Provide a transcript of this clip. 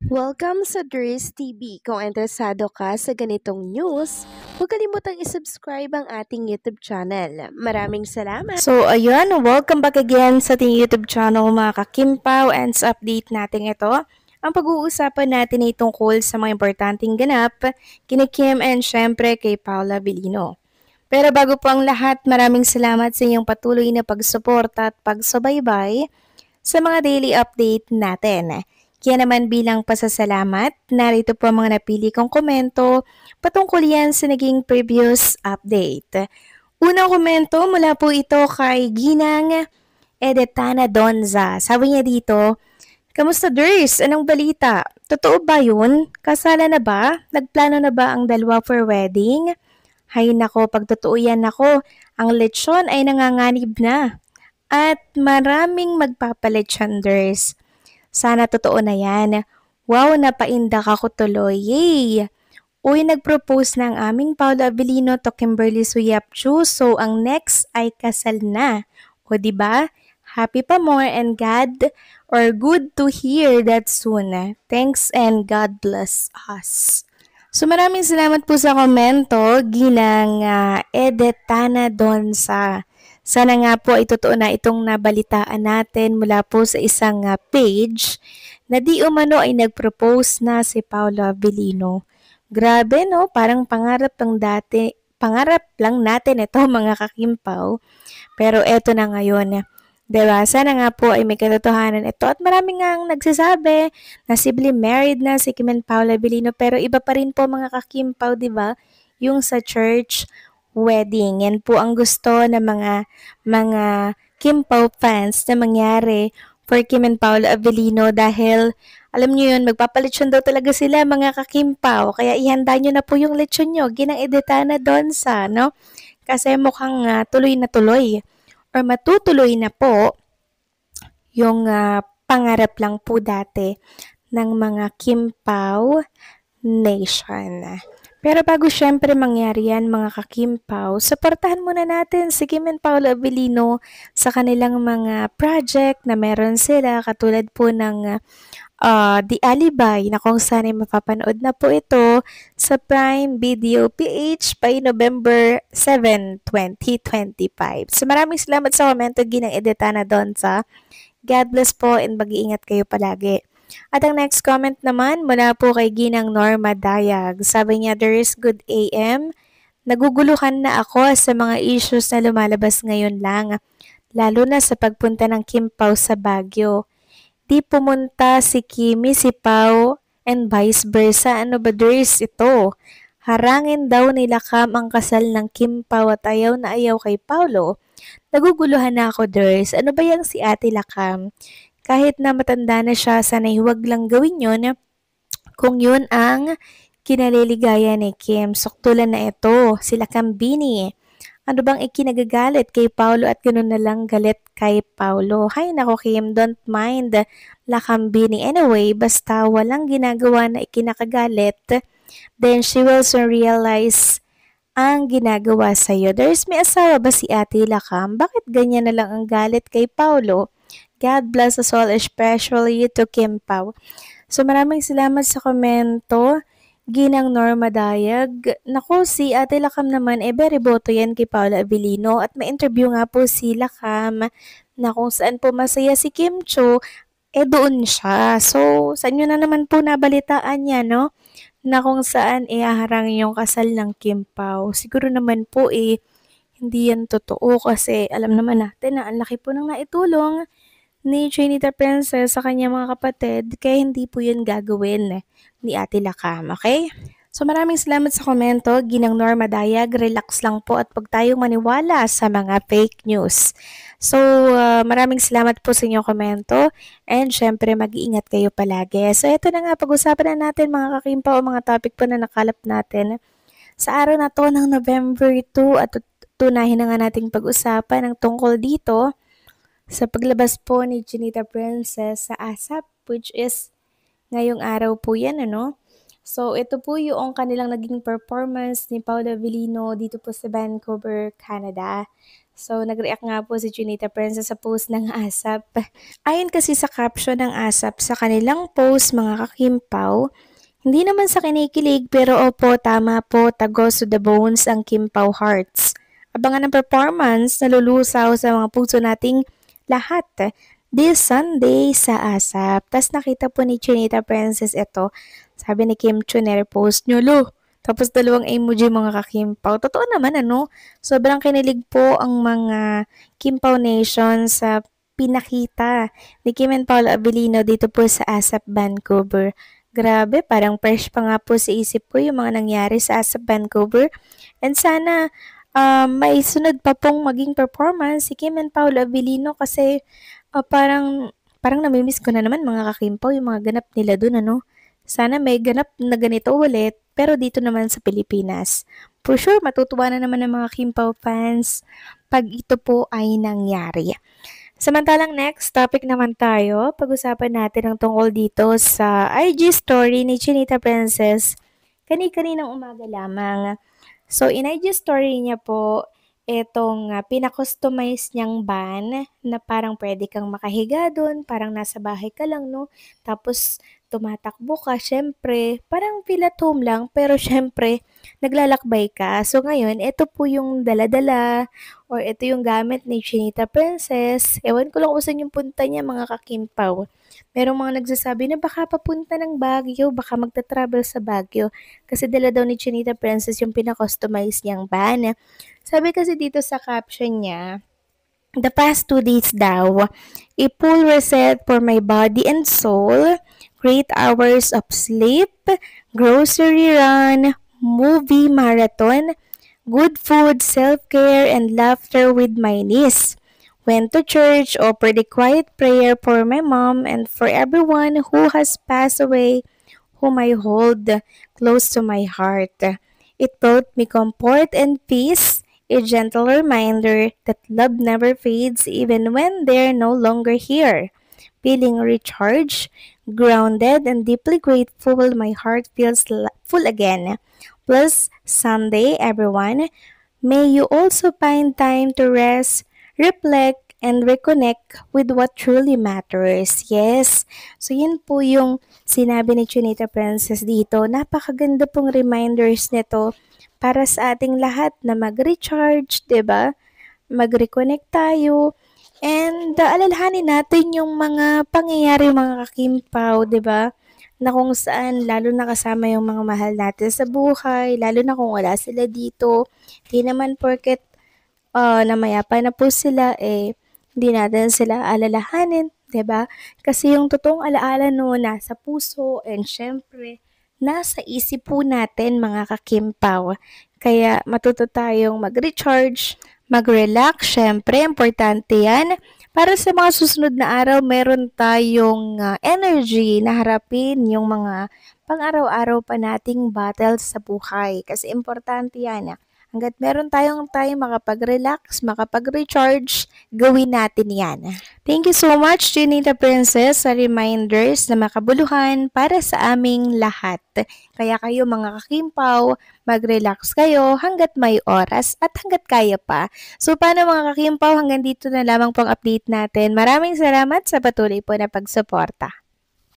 Welcome sa Dries TV. Kung interesado ka sa ganitong news, huwag kalimutang isubscribe ang ating YouTube channel. Maraming salamat! So, ayun, welcome back again sa ating YouTube channel mga kakimpaw, and sa update natin ito, ang pag-uusapan natin ay tungkol sa mga importanteng ganap kina Kim and syempre kay Paula Vilino. Pero bago po ang lahat, maraming salamat sa inyong patuloy na pagsuporta at pagsubaybay sa mga daily update natin. Kaya naman bilang pasasalamat, narito po ang mga napili kong komento patungkol yan sa naging previous update. Unang komento mula po ito kay Ginang Edetana Donza. Sabi niya dito, "Kamusta Durs? Anong balita? Totoo ba yun? Kasala na ba? Nagplano na ba ang dalawa for wedding? Hay nako, pag totoo yan ako, ang lechon ay nanganganib na. At maraming magpapalechon Durs. Sana totoo na yan. Wow, napaindak ako tuloy. Yay! Uy, nag-propose na ang aming Paolo Avellino to Kimberly Suyapchu, so ang next ay kasal na. O di ba? Happy pa more and good to hear that soon. Thanks and God bless us." So maraming salamat po sa komento, Ginang Edetana Donsa. Sana nga po ay totoo na itong nabalitaan natin mula po sa isang page na di umano ay nag-propose na si Paolo Avellino. Grabe no, parang pangarap lang natin ito mga kakimpaw. Pero eto na ngayon. Diba? Sana nga po ay may katotohanan ito. At marami nga ang nagsasabi na sibling married na si Kim and Paula Vilino. Pero iba pa rin po mga kakimpaw, diba? Yung sa church wedding. Yan po ang gusto ng mga Kimpaw fans na mangyari for Kim and Paula Avellino dahil alam niyo yun, magpapalechon daw talaga sila mga kakimpaw. Kaya ihanda nyo na po yung lechon nyo. Ginang Edetana Donsa, no? Kasi mukhang tuloy na tuloy or matutuloy na po yung pangarap lang po dati ng mga Kimpaw Nation. Pero bago syempre mangyari yan mga kakimpaw, supportahan muna natin si Kim and Paolo Avellino sa kanilang mga project na meron sila katulad po ng The Alibay na kung saan ay mapapanood na po ito sa Prime Video PH by November 7, 2025. So maraming salamat sa komento Ginang Edetana Donza. God bless po and mag-iingat kayo palagi. At ang next comment naman mula po kay Ginang Norma Dayag. Sabi niya, "There is good AM. Naguguluhan na ako sa mga issues na lumalabas ngayon lang, lalo na sa pagpunta ng Kim Pao sa Baguio. Di pumunta si Kimi, si Pao, and vice versa. Ano ba Durs ito? Harangin daw nila Cam ang kasal ng Kim Pao at ayaw na ayaw kay Paulo. Naguguluhan na ako Durs. Ano ba yang si Ate Lakam? Kahit na matanda na siya, sana'y huwag lang gawin yun kung yun ang kinaliligaya ni Kim. Suktulan na ito, sila Kambini. Ano bang ikinagagalit kay Paulo at ganoon na lang galit kay Paulo? Hay nako Kim, don't mind Lakambini. Anyway, basta walang ginagawa na ikinakagalit, then she will soon realize ang ginagawa sa'yo. May asawa ba si Ate Lakam? Bakit ganyan na lang ang galit kay Paulo? God bless us all, especially to Kim Pao." So maraming salamat sa komento. Ginang Norma Dayag. Naku, si Ate Lakam naman, very boto yan kay Paula Avellino. At may interview nga po si Lakam na kung saan po masaya si Kim Cho, doon siya. So, saan nyo na naman po nabalitaan niya, no? Na kung saan haharangin yung kasal ng Kim Pao. Siguro naman po hindi yan totoo kasi alam naman natin na ang laki po ng naitulong ni Trinita Princess sa kanyang mga kapatid, kaya hindi po yun gagawin ni Ate Lakam, okay? So maraming salamat sa komento, Ginang Norma Dayag, relax lang po at pag tayong maniwala sa mga fake news. So maraming salamat po sa inyong komento and syempre mag-iingat kayo palagi. So ito na nga, pag-usapan na natin mga kakimpa o mga topic po na nakalap natin sa araw na to ng November 2 at tunahin na nga nating pag-usapan ang tungkol dito sa paglabas po ni Trinita Princess sa ASAP, which is ngayong araw po yan, ano? So, ito po yung kanilang naging performance ni Paula Avellino dito po sa Vancouver, Canada. So, nag-react nga po si Chinita Princess sa post ng ASAP. Ayon kasi sa caption ng ASAP sa kanilang post, mga kakimpaw, hindi naman sa kinikilig pero opo, tama po, tagos to the bones ang Kimpaw Hearts. Abangan ng performance na lulusaw sa mga puso nating lahat this Sunday sa ASAP. Tas nakita po ni Chinita Princess ito, sabi ni Kim Chu, post nyo, lo. Tapos dalawang emoji mga kakimpaw. Totoo naman ano, sobrang kinilig po ang mga Kimpaw Nation sa pinakita ni Kim and Paula Abilino dito po sa ASAP Vancouver. Grabe, parang fresh pa nga po sa isip ko yung mga nangyari sa ASAP Vancouver. And sana may sunod pa pong maging performance si Kim and Paula Abilino kasi parang namimiss ko na naman mga kakimpaw yung mga ganap nila dun ano. Sana may ganap na ganito ulit pero dito naman sa Pilipinas. For sure, matutuwa na naman ng mga Kimpaw fans pag ito po ay nangyari. Samantalang next topic naman tayo, pag-usapan natin ang tungkol dito sa IG story ni Chinita Princess kani-kaninang umaga lamang. So, in IG story niya po, itong pinakustomize niyang van na parang pwede kang makahiga doon, parang nasa bahay ka lang, no? Tapos, tumatakbo ka, syempre, parang feel at home lang, pero syempre, naglalakbay ka. So, ngayon, ito po yung dala-dala, or ito yung gamit ni Chinita Princess. Ewan ko lang kung saan yung punta niya, mga kakimpaw. Merong mga nagsasabi na baka papunta ng Baguio, baka magta-travel sa Baguio. Kasi dala daw ni Chinita Princess yung pinakustomize niyang van. Sabi kasi dito sa caption niya, the past 2 days daw, a full reset for my body and soul, great hours of sleep, grocery run, movie marathon, good food, self-care, and laughter with my niece. Went to church, offered a quiet prayer for my mom and for everyone who has passed away, whom I hold close to my heart. It brought me comfort and peace, a gentle reminder that love never fades even when they're no longer here. Feeling recharged, grounded, and deeply grateful, my heart feels full again. Plus, Sunday, everyone, may you also find time to rest, reflect, and reconnect with what truly matters. Yes. So, yun po yung sinabi ni Chinita Princess dito. Napakaganda pong reminders nito para sa ating lahat na mag-recharge, 'di ba? Mag-reconnect tayo. And alalahanin natin yung mga pangyayari mga kakimpaw, 'di ba? Na kung saan lalo na kasama yung mga mahal natin sa buhay, lalo na kung wala sila dito. Di naman porket namayapa na po sila, hindi natin sila alalahanin, 'di ba? Kasi yung totoong alaala no, nasa puso and syempre, nasa isip po natin mga kakimpaw. Kaya matuto tayong mag-recharge, mag-relax, syempre, importante yan. Para sa mga susunod na araw, meron tayong energy na harapin yung mga pang-araw-araw pa nating battles sa buhay. Kasi importante yan. Hanggat meron tayong time makapag-relax, makapag-recharge, gawin natin yan. Thank you so much, Chinita Princess, sa reminders na makabuluhan para sa aming lahat. Kaya kayo mga kakimpaw, mag-relax kayo hanggat may oras at hanggat kaya pa. So paano mga kakimpaw, hanggang dito na lamang pong update natin. Maraming salamat sa patuloy po na pagsuporta.